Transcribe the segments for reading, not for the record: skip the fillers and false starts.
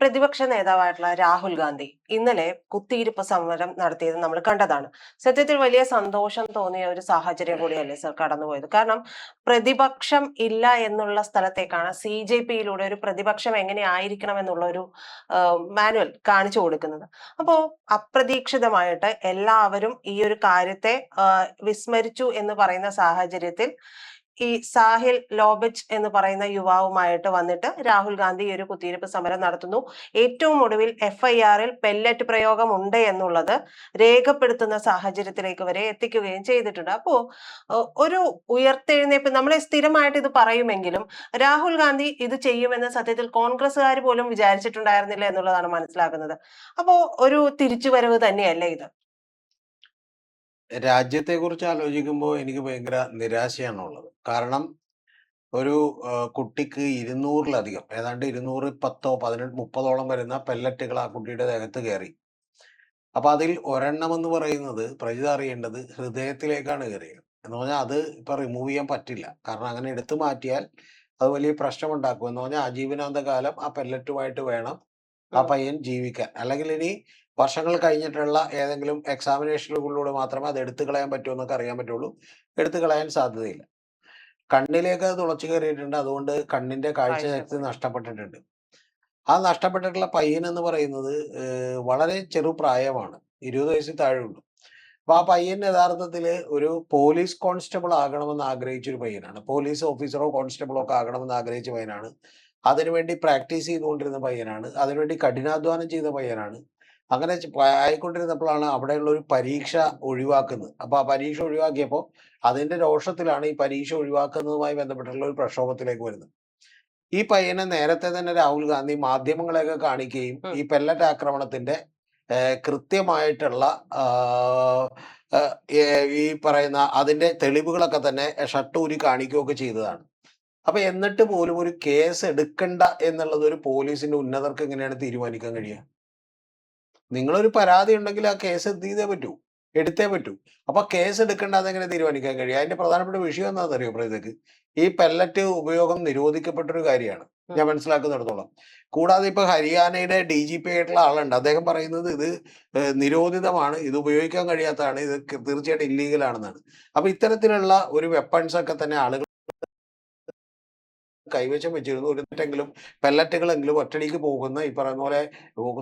പ്രതിപക്ഷ നേതാവായിട്ടുള്ള രാഹുൽ ഗാന്ധി ഇന്നലെ കുത്തിയിരിപ്പ് സമരം നടത്തിയത് നമ്മൾ കണ്ടതാണ്. സത്യത്തിൽ വലിയ സന്തോഷം തോന്നിയ ഒരു സാഹചര്യം കൂടിയല്ലേ സർ കടന്നുപോയത്. കാരണം പ്രതിപക്ഷം ഇല്ല എന്നുള്ള സ്ഥലത്തേക്കാണ് CJP-യിലൂടെ ഒരു പ്രതിപക്ഷം എങ്ങനെ ആയിരിക്കണം എന്നുള്ള ഒരു മാനുവൽ കാണിച്ചു കൊടുക്കുന്നത്. അപ്പോ അപ്രതീക്ഷിതമായിട്ട് എല്ലാവരും ഈ ഒരു കാര്യത്തെ വിസ്മരിച്ചു എന്ന് പറയുന്ന സാഹചര്യത്തിൽ ഈ സാഹിൽ ലോബിച്ച് എന്ന് പറയുന്ന യുവാവുമായിട്ട് വന്നിട്ട് രാഹുൽ ഗാന്ധി ഒരു കുത്തിയിരിപ്പ് സമരം നടത്തുന്നു. ഏറ്റവും ഒടുവിൽ FIR-ൽ പെല്ലറ്റ് പ്രയോഗം ഉണ്ട് എന്നുള്ളത് രേഖപ്പെടുത്തുന്ന സാഹചര്യത്തിലേക്ക് വരെ എത്തിക്കുകയും ചെയ്തിട്ടുണ്ട്. അപ്പോ ഒരു ഉയർത്തെഴുന്നേൽപ്പ്, നമ്മളെ സ്ഥിരമായിട്ട് ഇത് പറയുമെങ്കിലും രാഹുൽ ഗാന്ധി ഇത് ചെയ്യുമെന്ന് സത്യത്തിൽ കോൺഗ്രസ്സുകാർ പോലും വിചാരിച്ചിട്ടുണ്ടായിരുന്നില്ല എന്നുള്ളതാണ് മനസ്സിലാക്കുന്നത്. അപ്പോ ഒരു തിരിച്ചുവരവ് തന്നെയല്ലേ ഇത്? രാജ്യത്തെക്കുറിച്ച് ആലോചിക്കുമ്പോൾ എനിക്ക് ഭയങ്കര നിരാശയാണുള്ളത്. കാരണം ഒരു കുട്ടിക്ക് 200-ലധികം, ഏതാണ്ട് 210, 18, 30ഓളം വരുന്ന പെല്ലറ്റുകൾ ആ കുട്ടിയുടെ ദേഹത്ത് കയറി. അപ്പൊ അതിൽ ഒരെണ്ണമെന്ന് പറയുന്നത് പ്രജിത അറിയേണ്ടത് ഹൃദയത്തിലേക്കാണ് കയറിയത്. എന്ന് പറഞ്ഞാൽ അത് ഇപ്പൊ റിമൂവ് ചെയ്യാൻ പറ്റില്ല. കാരണം അങ്ങനെ എടുത്തു മാറ്റിയാൽ അത് വലിയ പ്രശ്നമുണ്ടാക്കും. എന്ന് പറഞ്ഞാൽ ആജീവനാന്ത കാലം ആ പെല്ലറ്റുമായിട്ട് വേണം ആ പയ്യൻ ജീവിക്കാൻ. അല്ലെങ്കിൽ ഇനി വർഷങ്ങൾ കഴിഞ്ഞിട്ടുള്ള ഏതെങ്കിലും എക്സാമിനേഷനുകളിലൂടെ മാത്രമേ അത് എടുത്തു കളയാൻ പറ്റുമെന്നൊക്കെ അറിയാൻ പറ്റുള്ളൂ. എടുത്തു കളയാൻ സാധ്യതയില്ല. കണ്ണിലേക്ക് അത് തുളച്ചു കയറിയിട്ടുണ്ട്. അതുകൊണ്ട് കണ്ണിന്റെ കാഴ്ചശക്തി നഷ്ടപ്പെട്ടിട്ടുണ്ട്. ആ നഷ്ടപ്പെട്ടിട്ടുള്ള പയ്യൻ എന്ന് പറയുന്നത് വളരെ ചെറുപ്രായമാണ്. 20 വയസ്സിൽ താഴെയുള്ളൂ. അപ്പൊ ആ പയ്യൻ യഥാർത്ഥത്തിൽ ഒരു പോലീസ് കോൺസ്റ്റബിൾ ആകണമെന്ന് ആഗ്രഹിച്ച ഒരു പയ്യനാണ്. പോലീസ് ഓഫീസറോ കോൺസ്റ്റബിളോ ഒക്കെ ആകണമെന്ന് ആഗ്രഹിച്ച പയ്യനാണ്. അതിനുവേണ്ടി പ്രാക്ടീസ് ചെയ്തുകൊണ്ടിരുന്ന പയ്യനാണ്. അതിനുവേണ്ടി കഠിനാധ്വാനം ചെയ്ത പയ്യനാണ്. അങ്ങനെ ആയിക്കൊണ്ടിരുന്നപ്പോഴാണ് അവിടെയുള്ള ഒരു പരീക്ഷ ഒഴിവാക്കുന്നത്. അപ്പൊ ആ പരീക്ഷ ഒഴിവാക്കിയപ്പോൾ അതിന്റെ രോഷത്തിലാണ് ഈ പരീക്ഷ ഒഴിവാക്കുന്നതുമായി ബന്ധപ്പെട്ടുള്ള ഒരു പ്രക്ഷോഭത്തിലേക്ക് വരുന്നത്. ഈ പയ്യനെ നേരത്തെ തന്നെ രാഹുൽ ഗാന്ധി മാധ്യമങ്ങളെയൊക്കെ കാണിക്കുകയും ഈ പെല്ലറ്റ് ആക്രമണത്തിന്റെ കൃത്യമായിട്ടുള്ള ഈ പറയുന്ന അതിന്റെ തെളിവുകളൊക്കെ തന്നെ ഷട്ടൂരി കാണിക്കുകയൊക്കെ ചെയ്തതാണ്. അപ്പൊ എന്നിട്ട് പോലും ഒരു കേസ് എടുക്കണ്ട എന്നുള്ളത് ഒരു പോലീസിന്റെ ഉന്നതർക്ക് എങ്ങനെയാണ് തീരുമാനിക്കാൻ കഴിയുക? നിങ്ങളൊരു പരാതി ഉണ്ടെങ്കിൽ ആ കേസ് എന്ത് ചെയ്തേ പറ്റൂ, എടുത്തേ പറ്റൂ. അപ്പൊ കേസ് എടുക്കേണ്ട അതെങ്ങനെ തീരുമാനിക്കാൻ കഴിയും? അതിന്റെ പ്രധാനപ്പെട്ട വിഷയം എന്താണെന്നറിയോ പ്രതിക്ക്? ഈ പെല്ലറ്റ് ഉപയോഗം നിരോധിക്കപ്പെട്ടൊരു കാര്യമാണ് ഞാൻ മനസ്സിലാക്കുന്നിടത്തോളം. കൂടാതെ ഇപ്പൊ ഹരിയാനയുടെ DGP ആയിട്ടുള്ള ആളുണ്ട്. അദ്ദേഹം പറയുന്നത് ഇത് നിരോധിതമാണ്, ഇത് ഉപയോഗിക്കാൻ കഴിയാത്തതാണ്, ഇത് തീർച്ചയായിട്ടും ഇല്ലീഗൽ ആണെന്നാണ്. അപ്പൊ ഇത്തരത്തിലുള്ള ഒരു വെപ്പൺസ് ഒക്കെ തന്നെ ആളുകൾ കൈവശം വെച്ചിരുന്നു. ഒരു പെല്ലറ്റുകളെങ്കിലും ഒറ്റടിക്ക് പോകുന്ന ഈ പറയുന്ന പോലെ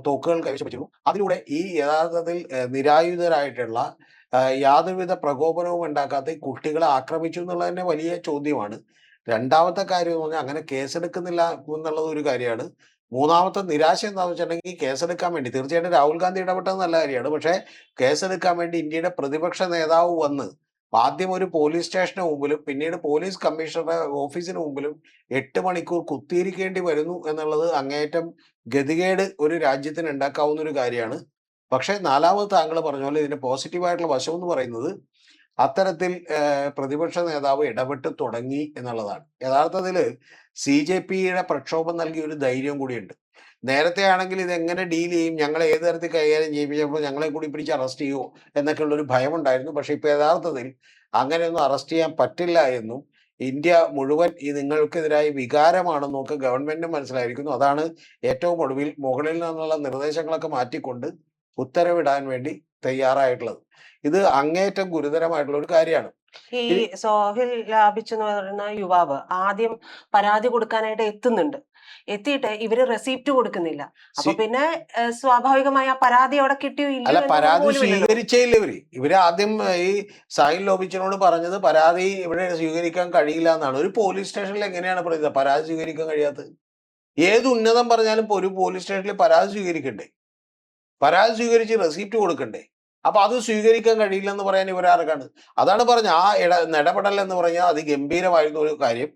തോക്കുകൾ കൈവശം വെച്ചിരുന്നു. അതിലൂടെ ഈ യഥാർത്ഥത്തിൽ നിരായുധരായിട്ടുള്ള യാതൊരുവിധ പ്രകോപനവും ഉണ്ടാക്കാത്ത ഈ കുട്ടികളെ ആക്രമിച്ചു എന്നുള്ളത് തന്നെ വലിയ ചോദ്യമാണ്. രണ്ടാമത്തെ കാര്യം എന്ന് പറഞ്ഞാൽ അങ്ങനെ കേസെടുക്കുന്നില്ല എന്നുള്ളത് ഒരു കാര്യമാണ്. മൂന്നാമത്തെ നിരാശ എന്താണെന്ന് വെച്ചിട്ടുണ്ടെങ്കിൽ കേസെടുക്കാൻ വേണ്ടി തീർച്ചയായിട്ടും രാഹുൽ ഗാന്ധി ഇടപെട്ടത് നല്ല കാര്യമാണ്. പക്ഷേ കേസെടുക്കാൻ വേണ്ടി ഇന്ത്യയുടെ പ്രതിപക്ഷ നേതാവ് വന്ന് ആദ്യം ഒരു പോലീസ് സ്റ്റേഷന് മുമ്പിലും പിന്നീട് പോലീസ് കമ്മീഷണറുടെ ഓഫീസിന് മുമ്പിലും 8 മണിക്കൂർ കുത്തിയിരിക്കേണ്ടി വരുന്നു എന്നുള്ളത് അങ്ങേയറ്റം ഗതികേട് ഒരു രാജ്യത്തിന് ഉണ്ടാക്കാവുന്ന ഒരു കാര്യമാണ്. പക്ഷേ നാലാമത് താങ്കൾ പറഞ്ഞ പോലെ ഇതിന്റെ പോസിറ്റീവായിട്ടുള്ള വശം എന്ന് പറയുന്നത് അത്തരത്തിൽ പ്രതിപക്ഷ നേതാവ് ഇടപെട്ട് തുടങ്ങി എന്നുള്ളതാണ്. യഥാർത്ഥത്തിൽ CJP-യുടെ പ്രക്ഷോഭം നൽകിയ ഒരു ധൈര്യം കൂടിയുണ്ട്. നേരത്തെ ആണെങ്കിൽ ഇത് എങ്ങനെ ഡീൽ ചെയ്യും, ഞങ്ങളെ ഏത് തരത്തിൽ കൈകാര്യം ചെയ്യിപ്പിച്ചപ്പോൾ ഞങ്ങളെ കൂടി പിടിച്ച് അറസ്റ്റ് ചെയ്യുമോ എന്നൊക്കെയുള്ള ഒരു ഭയമുണ്ടായിരുന്നു. പക്ഷെ ഇപ്പൊ യഥാർത്ഥത്തിൽ അങ്ങനെയൊന്നും അറസ്റ്റ് ചെയ്യാൻ പറ്റില്ല എന്നും ഇന്ത്യ മുഴുവൻ ഈ നിങ്ങൾക്കെതിരായ വികാരമാണെന്നും ഒക്കെ ഗവൺമെന്റിന് മനസ്സിലായിരിക്കുന്നു. അതാണ് ഏറ്റവും ഒടുവിൽ മുകളിൽ നിന്നുള്ള നിർദ്ദേശങ്ങളൊക്കെ മാറ്റിക്കൊണ്ട് ഉത്തരവിടാൻ വേണ്ടി തയ്യാറായിട്ടുള്ളത്. ഇത് അങ്ങേയറ്റം ഗുരുതരമായിട്ടുള്ള ഒരു കാര്യമാണ്. ഈ സോഹിൽ ലാഭിച്ച് എന്ന് പറയുന്ന യുവാവ് ആദ്യം പരാതി കൊടുക്കാനായിട്ട് എത്തുന്നുണ്ട്. എത്തിയിട്ട് ഇവര് റെസിപ്റ്റ് കൊടുക്കുന്നില്ല. അപ്പൊ പിന്നെ സ്വാഭാവികമായി ആ പരാതി അവിടെ കിട്ടിയോ അല്ല, ഇല്ലയോ പരാതി സ്വീകരിച്ചില്ല ഇവര് ആദ്യം ഈ സാഹിൽ ലോബിച്ചിനോട് പറഞ്ഞത് പരാതി ഇവിടെ സ്വീകരിക്കാൻ കഴിയില്ല എന്നാണ്. ഒരു പോലീസ് സ്റ്റേഷനിൽ എങ്ങനെയാണ് പറയുന്നത് പരാതി സ്വീകരിക്കാൻ കഴിയാത്തത്? ഏത് ഉന്നതം പറഞ്ഞാലും ഒരു പോലീസ് സ്റ്റേഷനിൽ പരാതി സ്വീകരിക്കണ്ടേ? പരാതി സ്വീകരിച്ച് റെസിപ്റ്റ് കൊടുക്കണ്ടേ? അപ്പൊ അത് സ്വീകരിക്കാൻ കഴിയില്ല എന്ന് പറയാൻ ഇവരാർക്കാണ്? അതാണ് പറഞ്ഞ ആ ഇടപെടൽ എന്ന് പറഞ്ഞാൽ അതിഗംഭീരമായിരുന്ന ഒരു കാര്യം.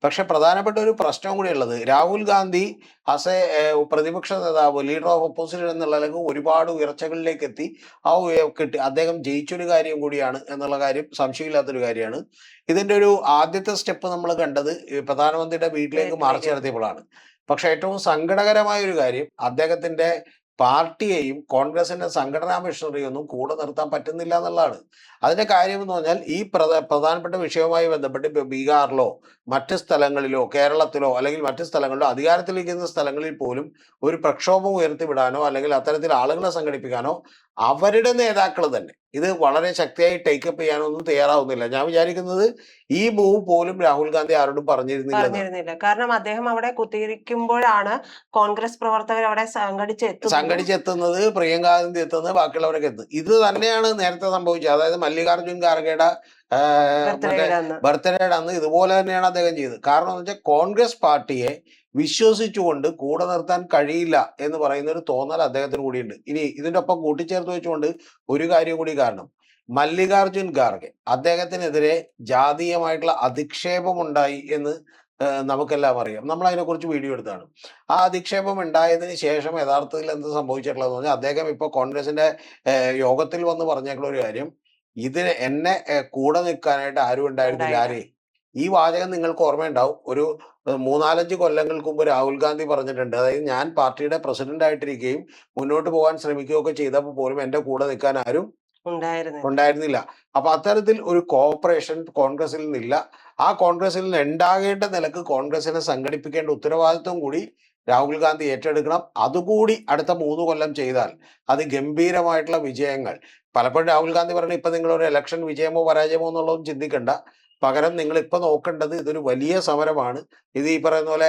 പക്ഷെ പ്രധാനപ്പെട്ട ഒരു പ്രശ്നം കൂടി ഉള്ളത്, രാഹുൽ ഗാന്ധി ആസ് എ പ്രതിപക്ഷ നേതാവ്, ലീഡർ ഓഫ് ഓപ്പോസിഷൻ എന്നുള്ള ഒരുപാട് ഉയർച്ചകളിലേക്ക് എത്തി. ആ അദ്ദേഹം ജയിച്ചൊരു കാര്യം കൂടിയാണ് എന്നുള്ള കാര്യം സംശയമില്ലാത്തൊരു കാര്യമാണ്. ഇതിന്റെ ഒരു ആദ്യത്തെ സ്റ്റെപ്പ് നമ്മൾ കണ്ടത് പ്രധാനമന്ത്രിയുടെ വീട്ടിലേക്ക് മാർച്ച് നടത്തിയപ്പോഴാണ്. പക്ഷെ ഏറ്റവും സങ്കടകരമായ ഒരു കാര്യം, അദ്ദേഹത്തിന്റെ പാർട്ടിയെയും കോൺഗ്രസിന്റെ സംഘടനാ മിഷണറിയും ഒന്നും കൂടെ നിർത്താൻ പറ്റുന്നില്ല എന്നുള്ളതാണ്. അതിന്റെ കാര്യം എന്ന് പറഞ്ഞാൽ ഈ പ്രധാനപ്പെട്ട വിഷയവുമായി ബന്ധപ്പെട്ട് ഇപ്പൊ ബീഹാറിലോ മറ്റ് സ്ഥലങ്ങളിലോ കേരളത്തിലോ അല്ലെങ്കിൽ മറ്റ് സ്ഥലങ്ങളിലോ അധികാരത്തിലിരിക്കുന്ന സ്ഥലങ്ങളിൽ പോലും ഒരു പ്രക്ഷോഭം ഉയർത്തിവിടാനോ അല്ലെങ്കിൽ അത്തരത്തിൽ ആളുകളെ സംഘടിപ്പിക്കാനോ അവരുടെ നേതാക്കൾ തന്നെ ഇത് വളരെ ശക്തിയായി ടേക്കപ്പ് ചെയ്യാനൊന്നും തയ്യാറാവുന്നില്ല. ഞാൻ വിചാരിക്കുന്നത് ഈ മൂവ് പോലും രാഹുൽ ഗാന്ധി ആരോടും പറഞ്ഞിരുന്നില്ല. കാരണം അദ്ദേഹം അവിടെ കുത്തിയിരിക്കുമ്പോഴാണ് കോൺഗ്രസ് പ്രവർത്തകർ അവിടെ സംഘടിച്ചെത്തുന്നത്, പ്രിയങ്ക ഗാന്ധി എത്തുന്നത്, ബാക്കിയുള്ളവരൊക്കെ എത്തുന്നത്. ഇത് തന്നെയാണ് നേരത്തെ സംഭവിച്ചത്. അതായത് മല്ലികാർജുൻ ഖാർഗെയുടെ ബർത്ത്ഡേയുടെ അന്ന് ഇതുപോലെ തന്നെയാണ് അദ്ദേഹം ചെയ്തത്. കാരണം എന്ന് വെച്ചാൽ കോൺഗ്രസ് പാർട്ടിയെ വിശ്വസിച്ചുകൊണ്ട് കൂടെ നിർത്താൻ കഴിയില്ല എന്ന് പറയുന്ന ഒരു തോന്നൽ അദ്ദേഹത്തിന് കൂടിയുണ്ട്. ഇനി ഇതിന്റെ ഒപ്പം കൂട്ടിച്ചേർത്ത് വെച്ചുകൊണ്ട് ഒരു കാര്യം കൂടി, കാരണം മല്ലികാർജുൻ ഖാർഗെ അദ്ദേഹത്തിനെതിരെ ജാതീയമായിട്ടുള്ള അധിക്ഷേപം ഉണ്ടായി എന്ന് നമുക്കെല്ലാം അറിയാം. നമ്മൾ അതിനെക്കുറിച്ച് വീഡിയോ എടുത്താണ്. ആ അധിക്ഷേപം ഉണ്ടായതിന് ശേഷം യഥാർത്ഥത്തിൽ എന്ത് സംഭവിച്ചിട്ടുള്ളതെന്ന് പറഞ്ഞാൽ അദ്ദേഹം ഇപ്പോൾ കോൺഗ്രസിന്റെ യോഗത്തിൽ വന്ന് പറഞ്ഞേക്കുള്ള ഒരു കാര്യം, ഇതിന് എന്നെ കൂടെ നിൽക്കാനായിട്ട് ആരും ഉണ്ടായിരുന്നില്ല. ആരെ ഈ വാചകം നിങ്ങൾക്ക് ഓർമ്മയുണ്ടാവും. ഒരു 3-4 കൊല്ലങ്ങൾക്ക് മുമ്പ് രാഹുൽ ഗാന്ധി പറഞ്ഞിട്ടുണ്ട്. അതായത് ഞാൻ പാർട്ടിയുടെ പ്രസിഡന്റ് ആയിട്ടിരിക്കുകയും മുന്നോട്ട് പോകാൻ ശ്രമിക്കുകയൊക്കെ ചെയ്തപ്പോൾ പോലും എന്റെ കൂടെ നിൽക്കാൻ ആരും ഉണ്ടായിരുന്നില്ല. അപ്പൊ അത്തരത്തിൽ ഒരു കോഓപ്പറേഷൻ കോൺഗ്രസിൽ നിന്നില്ല. ആ കോൺഗ്രസിൽ നിന്ന് ഉണ്ടാകേണ്ട നിലക്ക് കോൺഗ്രസിനെ സംഘടിപ്പിക്കേണ്ട ഉത്തരവാദിത്വം കൂടി രാഹുൽ ഗാന്ധി ഏറ്റെടുക്കണം. അതുകൂടി അടുത്ത 3 കൊല്ലം ചെയ്താൽ അത് ഗംഭീരമായിട്ടുള്ള വിജയങ്ങൾ. പലപ്പോഴും രാഹുൽ ഗാന്ധി പറഞ്ഞു ഇപ്പൊ നിങ്ങൾ ഒരു ഇലക്ഷൻ വിജയമോ പരാജയമോ എന്നുള്ളതും ചിന്തിക്കണ്ട, പകരം നിങ്ങൾ ഇപ്പൊ നോക്കേണ്ടത് ഇതൊരു വലിയ സമരമാണ്. ഇത് ഈ പറയുന്ന പോലെ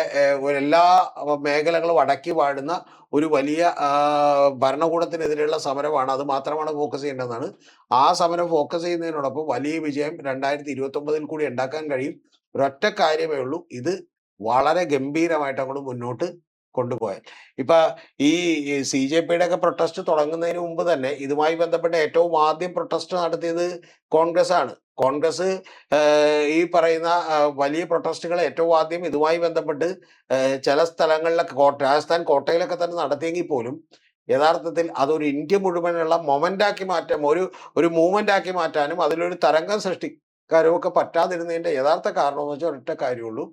എല്ലാ മേഖലകളും അടക്കി വാഴുന്ന ഒരു വലിയ ഭരണകൂടത്തിനെതിരെയുള്ള സമരമാണ്. അത് മാത്രമാണ് ഫോക്കസ് ചെയ്യേണ്ടതെന്നാണ്. ആ സമരം ഫോക്കസ് ചെയ്യുന്നതിനോടൊപ്പം വലിയ വിജയം 2029 കൂടി ഉണ്ടാക്കാൻ കഴിയും. ഒരൊറ്റ കാര്യമേ ഉള്ളൂ, ഇത് വളരെ ഗംഭീരമായിട്ട് അങ്ങോട്ട് മുന്നോട്ട് കൊണ്ടുപോയാൽ. ഇപ്പൊ ഈ CJPയുടെ ഒക്കെ പ്രൊട്ടസ്റ്റ് തുടങ്ങുന്നതിന് മുമ്പ് തന്നെ ഇതുമായി ബന്ധപ്പെട്ട് ഏറ്റവും ആദ്യം പ്രൊട്ടസ്റ്റ് നടത്തിയത് കോൺഗ്രസ് ആണ്. കോൺഗ്രസ് ഈ പറയുന്ന വലിയ പ്രൊട്ടസ്റ്റുകൾ ഏറ്റവും ആദ്യം ഇതുമായി ബന്ധപ്പെട്ട് ചില സ്ഥലങ്ങളിലൊക്കെ രാജസ്ഥാൻ കോട്ടയിലൊക്കെ തന്നെ നടത്തിയെങ്കിൽ പോലും യഥാർത്ഥത്തിൽ അതൊരു ഇന്ത്യ മുഴുവനുള്ള മൊമെന്റാക്കി മാറ്റാൻ, ഒരു മൂവ്മെന്റ് ആക്കി മാറ്റാനും അതിലൊരു തരംഗം സൃഷ്ടിക്കാനും ഒക്കെ പറ്റാതിരുന്നതിന്റെ യഥാർത്ഥ കാരണം എന്ന് വെച്ചാൽ ഒരൊറ്റ കാര്യമുള്ളൂ.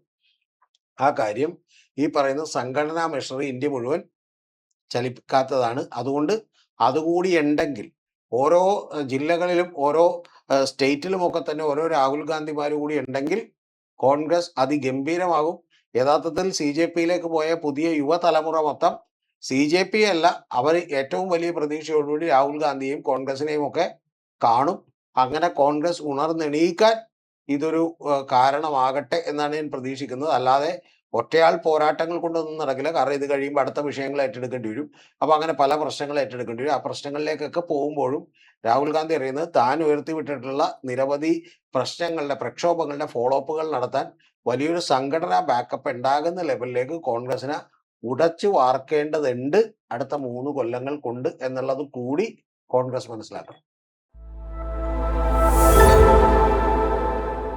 ആ കാര്യം ഈ പറയുന്ന സംഘടനാ മെഷറി ഇന്ത്യ മുഴുവൻ ചലിപ്പിക്കാത്തതാണ്. അതുകൊണ്ട് അതുകൂടി ഉണ്ടെങ്കിൽ ഓരോ ജില്ലകളിലും ഓരോ സ്റ്റേറ്റിലുമൊക്കെ തന്നെ ഓരോ രാഹുൽ ഗാന്ധിമാരും കൂടി ഉണ്ടെങ്കിൽ കോൺഗ്രസ് അതിഗംഭീരമാകും. യഥാർത്ഥത്തിൽ CJPയിലേക്ക് പോയ പുതിയ യുവതലമുറ മൊത്തം CJP അല്ല, അവർ ഏറ്റവും വലിയ പ്രതീക്ഷയോടുകൂടി രാഹുൽ ഗാന്ധിയെയും കോൺഗ്രസിനെയും ഒക്കെ കാണും. അങ്ങനെ കോൺഗ്രസ് ഉണർന്നെണീക്കാൻ ഇതൊരു കാരണമാകട്ടെ എന്നാണ് ഞാൻ പ്രതീക്ഷിക്കുന്നത്. അല്ലാതെ ഒറ്റയാൾ പോരാട്ടങ്ങൾ കൊണ്ടൊന്നും നടക്കില്ല. കാരണം ഇത് കഴിയുമ്പോൾ അടുത്ത വിഷയങ്ങൾ ഏറ്റെടുക്കേണ്ടി വരും. അപ്പൊ അങ്ങനെ പല പ്രശ്നങ്ങൾ ഏറ്റെടുക്കേണ്ടി വരും. ആ പ്രശ്നങ്ങളിലേക്കൊക്കെ പോകുമ്പോഴും രാഹുൽ ഗാന്ധി അറിയുന്നത് താൻ ഉയർത്തിവിട്ടിട്ടുള്ള നിരവധി പ്രക്ഷോഭങ്ങളുടെ ഫോളോ അപ്പുകൾ നടത്താൻ വലിയൊരു സംഘടനാ ബാക്കപ്പ് ഉണ്ടാകുന്ന ലെവലിലേക്ക് കോൺഗ്രസിനെ ഉടച്ചു വാർക്കേണ്ടതുണ്ട് അടുത്ത 3 കൊല്ലങ്ങൾ കൊണ്ട് എന്നുള്ളത് കൂടി കോൺഗ്രസ് മനസ്സിലാക്കണം.